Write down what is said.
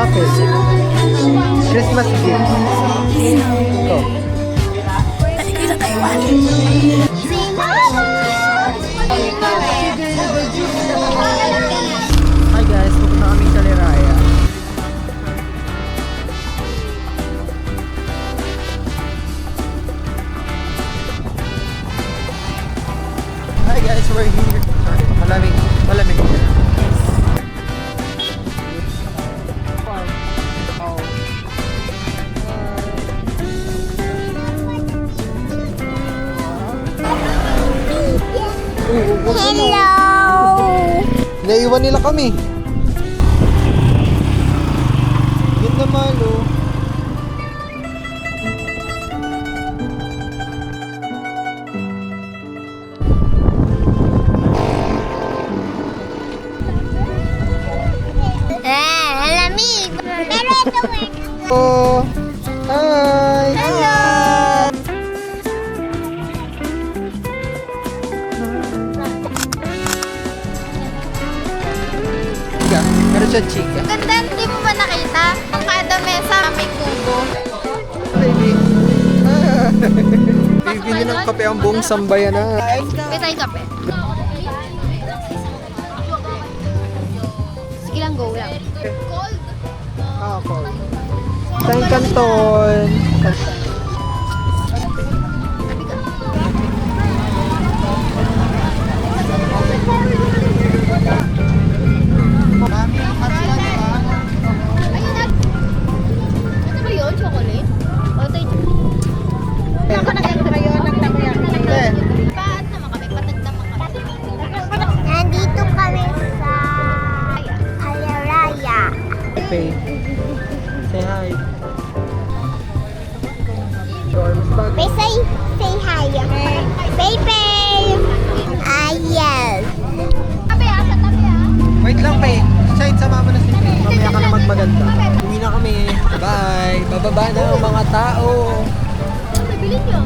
raffle. Christmas gift. Ito. Kita Taiwan. Hi guys, pupunta kami sa Liraya. Hi guys, we're here. Sorry, malamig. Malamig. Hello! Naiwan nila kami. Yun naman, oh. Lamig! Pero ito Oh, hi! Hello! Chica. Meron siya chica. Ganda, hindi mo ba nakita? Ang kada mesa may kubo. Baby. Bibili ng kape ang buong sambayan na. May tayo kape. Sige lang, go lang. Cold? Ah, ako. Tayong kanton. Ayun na. Ano ba yun? Chocolate? O, tayo. Ako nag-extra yun. Paat naman kami. Patag naman kami. Nandito kami sa Alaraya. Pepe. Say hi. Dorms bag. May say hi. Pepe! Yes. Tabi sa tabi Wait lang, Pe. Shine, sama mo na si Pe. Mamaya ka na magmaganda. Uwi na kami. Bye. Bababa na ang mga tao. Ano ba bilhin nyo?